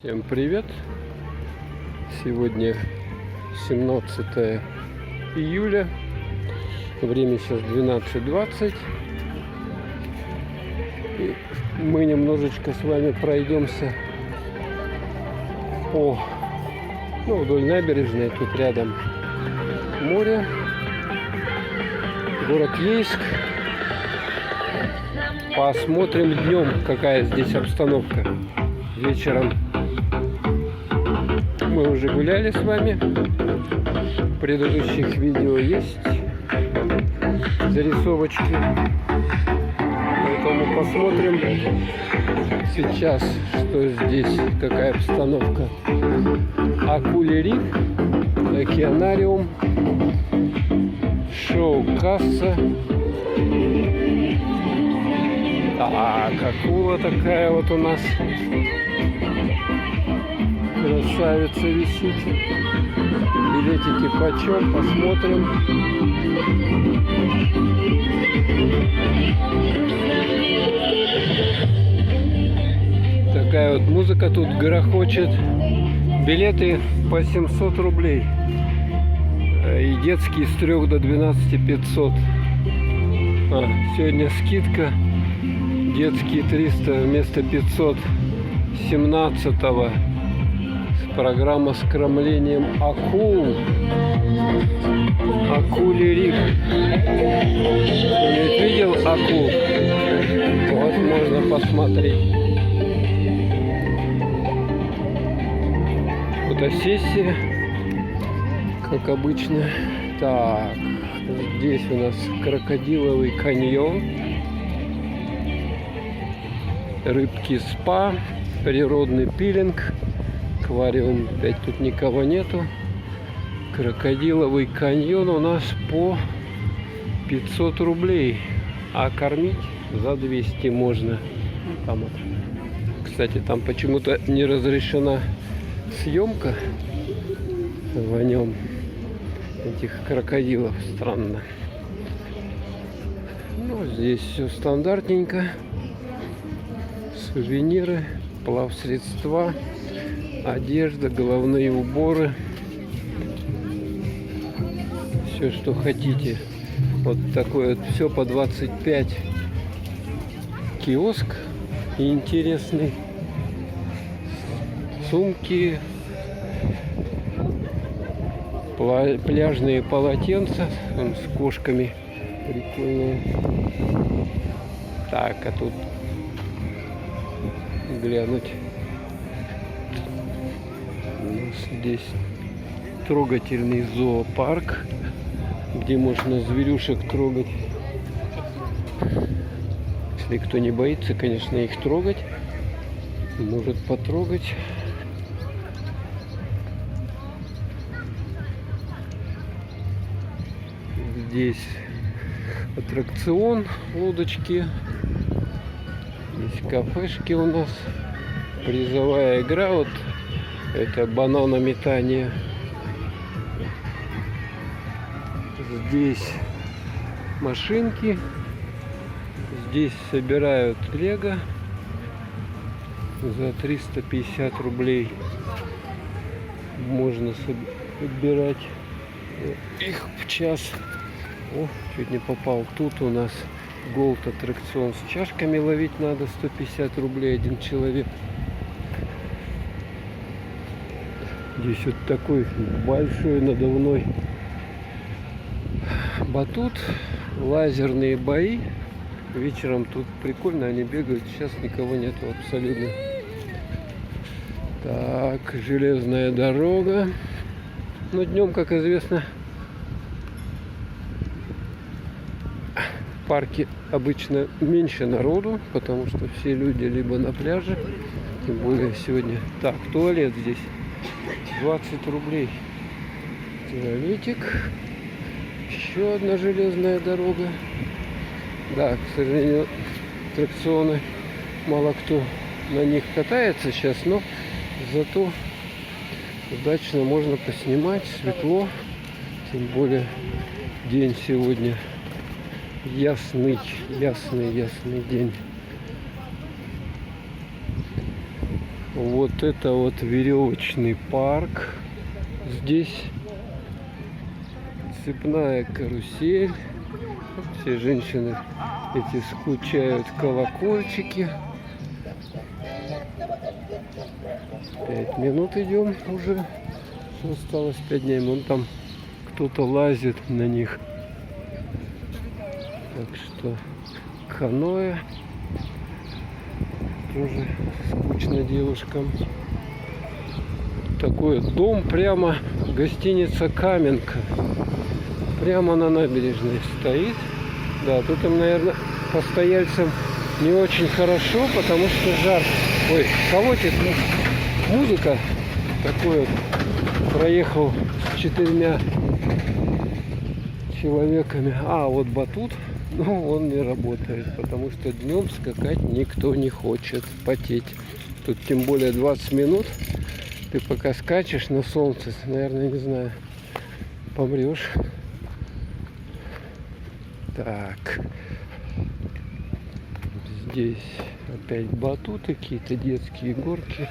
Всем привет! Сегодня 17 июля, время сейчас 12:20, и мы немножечко с вами пройдемся вдоль набережной. Тут рядом море, город Ейск. Посмотрим днем, какая здесь обстановка. Вечером мы уже гуляли с вами. В предыдущих видео есть зарисовочки. Поэтому посмотрим сейчас, что здесь, какая обстановка. Акулий риф, океанариум, шоу-касса. Так, акула такая вот у нас. Красавица висит. Билетики почем? Посмотрим. Такая вот музыка тут грохочет. Билеты по 700 рублей. И детские с 3 до 12 500. Сегодня скидка. Детские 300 вместо 517-го. Программа с кормлением акул. Акулий риф. Кто-нибудь видел акул? Вот можно посмотреть. Фотосессия, как обычно. Так, здесь у нас крокодиловый каньон. Рыбки спа. Природный пилинг. Аквариум, опять тут никого нету. Крокодиловый каньон у нас по 500 рублей, а кормить за 200 можно. Там вот. Кстати, там почему-то не разрешена съемка в нем этих крокодилов. Странно. Ну, здесь все стандартненько. Сувениры, плавсредства, одежда, головные уборы, все, что хотите. Вот такой вот, все по 25. Киоск интересный, сумки, пляжные полотенца с кошками прикольные. Так, а тут глянуть. Здесь трогательный зоопарк, где можно зверюшек трогать. Если кто не боится, конечно, их трогать, может потрогать. Здесь аттракцион, лодочки. Здесь кафешки у нас. Призовая игра, вот это бананометание. Здесь машинки. Здесь собирают лего за 350 рублей. Можно собирать их в час. О, чуть не попал. Тут у нас голд аттракцион с чашками, ловить надо 150 рублей один человек. Здесь вот такой большой надувной батут, лазерные бои. Вечером тут прикольно, они бегают. Сейчас никого нету абсолютно. Так, железная дорога. Но днем, как известно, в парке обычно меньше народу, потому что все люди либо на пляже, тем более сегодня. Так, туалет здесь 20 рублей. Туалетик. Еще одна железная дорога. Да, к сожалению, аттракционы мало кто на них катается сейчас, но зато удачно можно поснимать. Светло. Тем более день сегодня ясный день. Вот это вот веревочный парк. Здесь цепная карусель. Все женщины эти скучают колокольчики. 5 минут идем уже. Осталось 5 дней. Вон там кто-то лазит на них. Так что каноэ. Тоже скучно девушкам. Такой дом прямо, гостиница Каменка. Прямо на набережной стоит. Да, тут им, наверное, постояльцам не очень хорошо, потому что жар. Ой, колотит музыка. Такой вот проехал с 4 человеками. А, вот батут. Но он не работает, потому что днем скакать никто не хочет, потеть. Тут тем более 20 минут. Ты пока скачешь на солнце, наверное, не знаю, помрешь. Так. Здесь опять батуты, какие-то детские горки.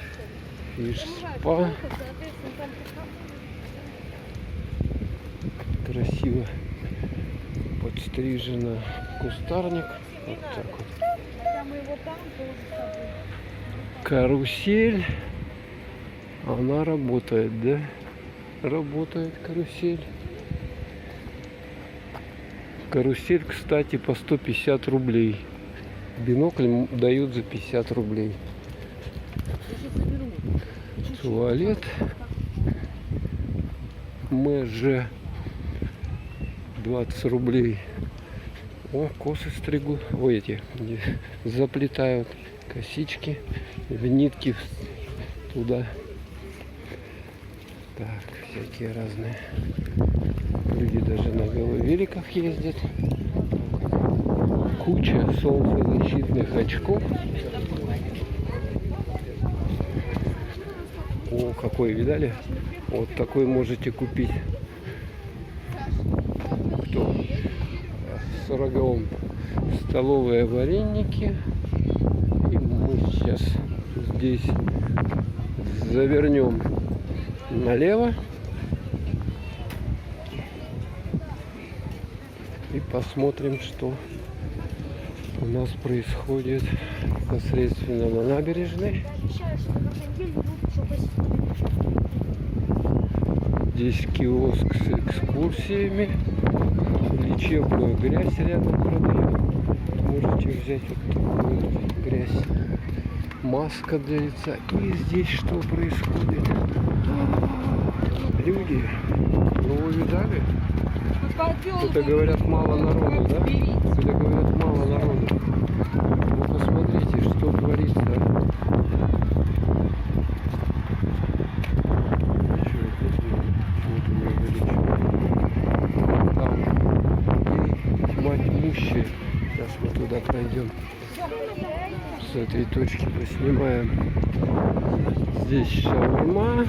Фиш-спа. Красиво подстрижено кустарник. Вот так вот. Карусель. Она работает, да? Работает карусель. Карусель, кстати, по 150 рублей. Бинокль дают за 50 рублей. Туалет. МЖ 20 рублей. О, косы стригут. Ой, эти заплетают косички в нитки туда. Так, всякие разные. Люди даже на велосипедах ездят. Куча солнцезащитных очков. О, какой, видали? Вот такой можете купить. Кто? В 40-м столовые вареники. И мы сейчас здесь завернем налево и посмотрим, что у нас происходит непосредственно на набережной. Здесь киоск с экскурсиями. Лечебную грязь рядом продают. Можете взять вот такую вот грязь. Маска для лица. И здесь что происходит? Люди. Ну вы видали? Это говорят мало народу, да? Это говорят мало народу. Ну посмотрите, что творится. Тьмущие. Сейчас мы туда пройдем. С этой точки поснимаем. Здесь шаурма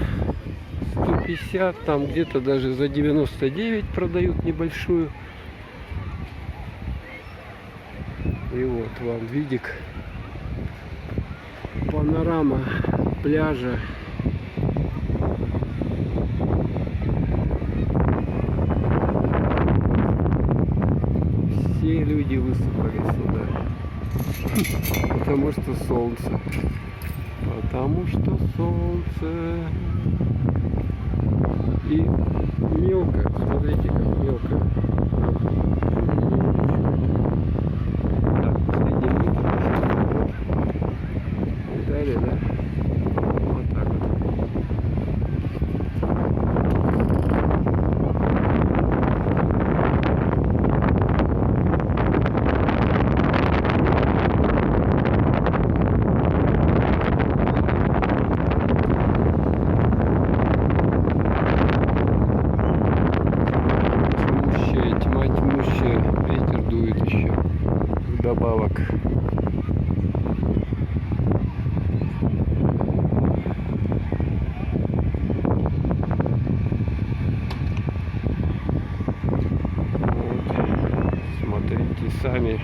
150, там где-то даже за 99 продают небольшую. И вот вам видик. Панорама пляжа. Все люди высыпали сюда, потому что солнце. Потому что солнце. И мелко, смотрите, как мелко. Так, последний метр. Видали, да? Вот так вот. Ветер дует еще вдобавок. Вот. Смотрите сами.